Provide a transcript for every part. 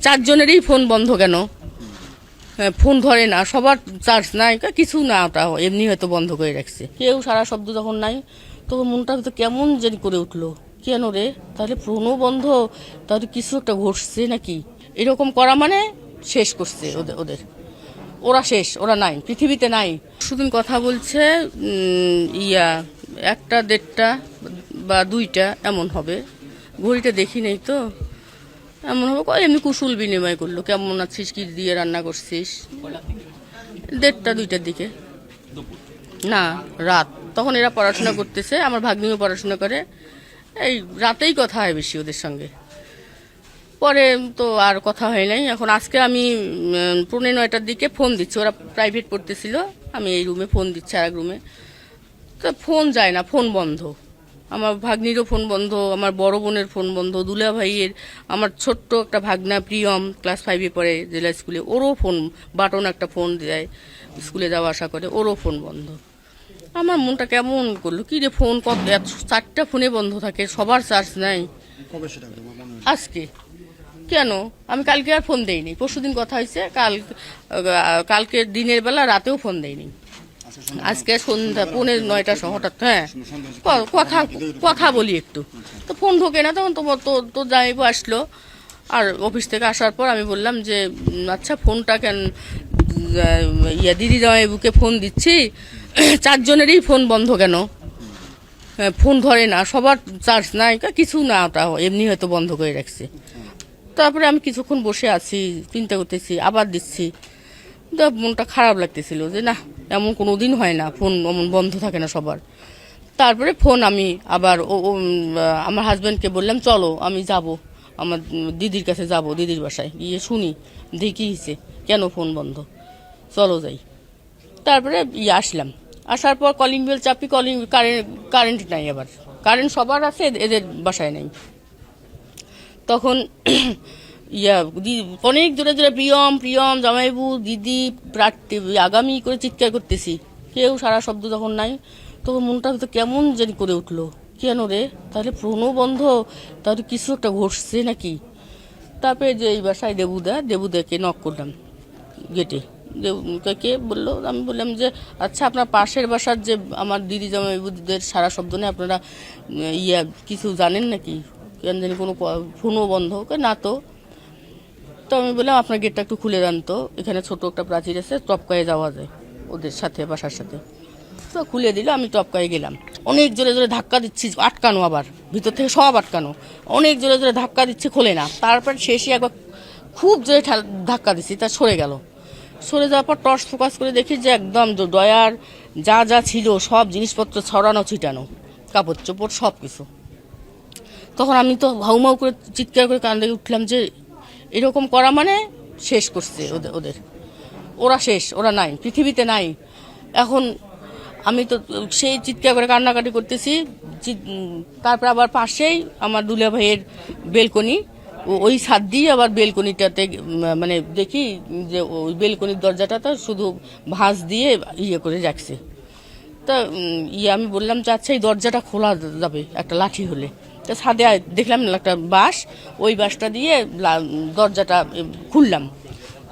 চারজনেরই phone বন্ধ কেন? Phone ধরে না, সবার চার্জ নাই, কিছু না, ওটা এমনি হয়তো বন্ধ করে রাখছে। কেউ সারা শব্দ যখন নাই, তখন মনটা তো কেমন জানি করে উঠলো, কেন রে, তাহলে ফোনও বন্ধ, তাহলে কিছু একটা ঘটছে নাকি? এরকম করা মানে শেষ করছে ওদের, ওরা শেষ, ওরা নাই, পৃথিবীতে নাই। শুধু কথা বলছে 1টা 1:30 বা 2টা এমন হবে, ঘড়িটা দেখি নেই তো, এমন হবে। এমনি কুশল বিনিময় করলো, কেমন আছিস, কি দিয়ে রান্না করছিস। 1:30 2টার দিকে, না রাত। তখন এরা পড়াশোনা করতেছে, আমার ভাগ্নিও পড়াশোনা করে, এই রাতেই কথা হয় বেশি ওদের সঙ্গে। পরে তো আর কথা হয় নাই। এখন আজকে আমি 9:45টার দিকে ফোন দিচ্ছি, ওরা প্রাইভেট পড়তেছিল, আমি এই রুমে ফোন দিচ্ছি, আর এক রুমে, তো ফোন যায় না, ফোন বন্ধ। আমার ভাগ্নিরও ফোন বন্ধ, আমার বড় বোনের ফোন বন্ধ, দুলা ভাইয়ের, আমার ছোট্ট একটা ভাগনা প্রিয়ম ক্লাস 5-এ পড়ে জেলা স্কুলে, ওরও ফোন, বাটন একটা ফোন দেয়, স্কুলে যাওয়া আসা করে, ওরও ফোন বন্ধ। আমার মনটা কেমন করলো, কি রে, ফোন কত, 4টা ফোনে বন্ধ থাকে, সবার চার্জ নাই। আজকে কেন? আমি কালকে আর ফোন দেইনি, পরশুদিন কথা হয়েছে, কালকে দিনের বেলা রাতেও ফোন দেইনি, আজকে সন্ধ্যা 9:45 হঠাৎ, হ্যাঁ কথা বলি একটু, তো ফোন ঢোকে না। তখন তো জামাইবু আসলো, আর অফিস থেকে আসার পর আমি বললাম যে আচ্ছা ফোনটা কেন, দিদি জামাইবুকে ফোন দিচ্ছি, চারজনেরই ফোন বন্ধ কেন? ফোন ধরে না, সবার চার্জ নাই, কিছু না, ওটা এমনি হয়তো বন্ধ করে রাখছে। তারপরে আমি কিছুক্ষণ বসে আছি, চিন্তা করতেছি, আবার দিচ্ছি, তো মনটা খারাপ লাগতেছিল যে না, এমন কোনো দিন হয় না, ফোন এমন বন্ধ থাকে না সবার। তারপরে ফোন আমি আবার আমার হাজব্যান্ডকে বললাম, চলো আমি যাব, আমার দিদির কাছে যাব, দিদির বাসায় গিয়ে শুনি, দেখি হিসে কেন ফোন বন্ধ, চলো যাই। তারপরে আসলাম, আসার পর কলিং বেল চাপি, কারেন্ট নাই, আবার কারেন্ট সবার আছে, এদের বাসায় নেই। তখন অনেক জোরে জোরে প্রিয়ম প্রিয়ম জামাইবু দিদি আগামী করে চিৎকার করতেছি, কেউ সারা শব্দ যখন নাই, তখন মনটা তো কেমন জানি করে উঠলো, কেন রে, তাহলে ফোনও বন্ধ, তাহলে কিছু একটা ঘটছে নাকি? তারপরে যে এই বাসায় দেবুদাকে নক করলাম গেটে, কে বললো, আমি বললাম যে আচ্ছা আপনার পাশের বাসার যে আমার দিদি জামাইবুদের সারা শব্দ নেই, আপনারা কিছু জানেন নাকি, কেন জানি কোনো ফোনও বন্ধ, না তো। তো আমি বললাম আপনার গেটটা একটু খুলে দেন তো, এখানে ছোট একটা প্রাচীর আছে, টপকায়ে যাওয়া যায় ওদের সাথে, বাসার সাথে। তো খুলে দিল, আমি টপকায়ে গেলাম, অনেক জোরে জোরে ধাক্কা দিচ্ছি, আটকানো, আবার ভিতর থেকে সব আটকানো, অনেক জোরে জোরে ধাক্কা দিচ্ছি, খোলে না। তারপর শেষে একবার খুব জোরে ধাক্কা দিচ্ছি, তা সরে গেল। সরে যাওয়ার পর টর্চ ফোকাস করে দেখি যে একদম দয়ার যা যা ছিল সব জিনিসপত্র ছড়ানো ছিটানো, কাপড় চোপড় সব কিছু। তখন আমি তো হাউমাউ করে চিৎকার করে কান্দে উঠলাম যে এরকম করা মানে শেষ করছে ওদের, ওরা শেষ, ওরা নাই, পৃথিবীতে নাই। এখন আমি তো সেই চিৎকার করে কান্নাকাটি করতেছি। তারপর আবার পাশেই আমার দুলা ভাইয়ের বেলকনি, ওই ছাদ দিয়ে আবার বেলকনিটাতে মানে দেখি যে ওই বেলকনির দরজাটা শুধু ভাঁজ দিয়ে করে রাখছে। তা আমি বললাম যে আচ্ছা এই দরজাটা খোলা যাবে একটা লাঠি হলে, তো ছাদে দেখলাম একটা বাঁশ, ওই বাঁশটা দিয়ে দরজাটা খুললাম।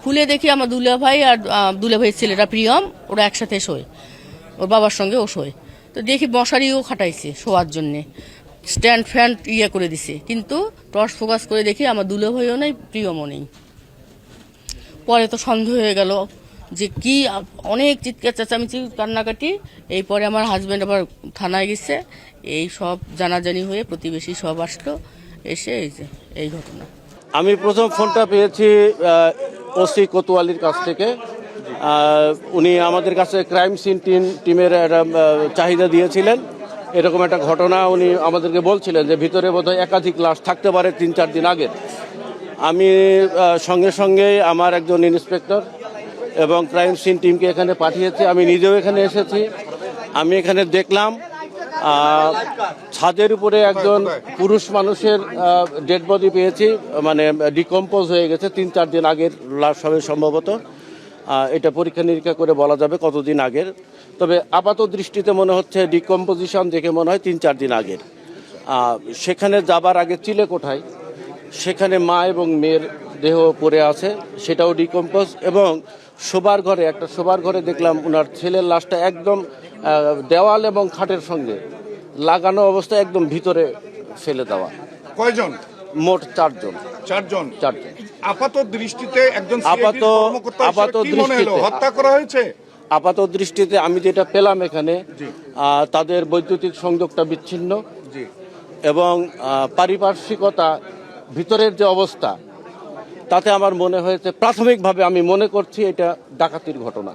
খুলে দেখি আমার দুলা ভাই আর দুলা ভাইয়ের ছেলেটা প্রিয়ম, ওরা একসাথে শোয়, ওর বাবার সঙ্গে ও শোয়। তো দেখি মশারিও খাটাইছে শোয়ার জন্যে, স্ট্যান্ড ফ্যান করে দিছে, কিন্তু টর্চ ফোকাস করে দেখি আমার দুলা ভাইও নেই, প্রিয়মও নেই। পরে তো সন্দেহ হয়ে গেল যে কি, অনেক চিৎকার চেঁচামেচি কান্নাকাটি। এই পরে আমার হাজব্যান্ড আবার থানায় গেছে, এই সব জানাজানি হয়ে প্রতিবেশী সব আসলো, এসে এই ঘটনা। আমি প্রথম ফোনটা পেয়েছি ওসি কোতোয়ালির কাছ থেকে। উনি আমাদের কাছে ক্রাইম সিন টিমের একটা চাহিদা দিয়েছিলেন, এরকম একটা ঘটনা উনি আমাদেরকে বলছিলেন যে ভিতরে বোধহয় একাধিক লাশ থাকতে পারে 3-4 দিন আগের। আমি সঙ্গে সঙ্গে আমার একজন ইন্সপেক্টর এবং ক্রাইম সিন টিমকে এখানে পাঠিয়েছি, আমি নিজেও এখানে এসেছি। আমি এখানে দেখলাম ছাদের উপরে একজন পুরুষ মানুষের ডেড বডি পেয়েছি, মানে ডিকম্পোজ হয়ে গেছে, 3-4 দিন আগের লাশ হবে সম্ভবত। এটা পরীক্ষা নিরীক্ষা করে বলা যাবে কতদিন আগের, তবে আপাত দৃষ্টিতে মনে হচ্ছে ডিকম্পোজিশন দেখে মনে হয় 3-4 দিন আগের। সেখানে যাবার আগে চিলেকোঠায়, সেখানে মা এবং মেয়ের দেহ পড়ে আছে, সেটাও ডিকম্পোজ। এবং শোবার ঘরে দেখলাম ওনার ছেলের লাশটা একদম দেওয়াল এবং খাটের সঙ্গে লাগানো অবস্থায় একদম ভিতরে ফেলে দেওয়া। কয়জন? মোট চারজন। আপাত দৃষ্টিতে একজন আপাত দৃষ্টিতে হত্যা করা হয়েছে। আপাত দৃষ্টিতে আমি যেটা পেলাম এখানে, তাদের বৈদ্যুতিক সংযোগটা বিচ্ছিন্ন এবং পারিপার্শ্বিকতা, ভিতরের যে অবস্থা, তাতে আমার মনে হয়েছে, প্রাথমিকভাবে আমি মনে করছি এটা ডাকাতির ঘটনা।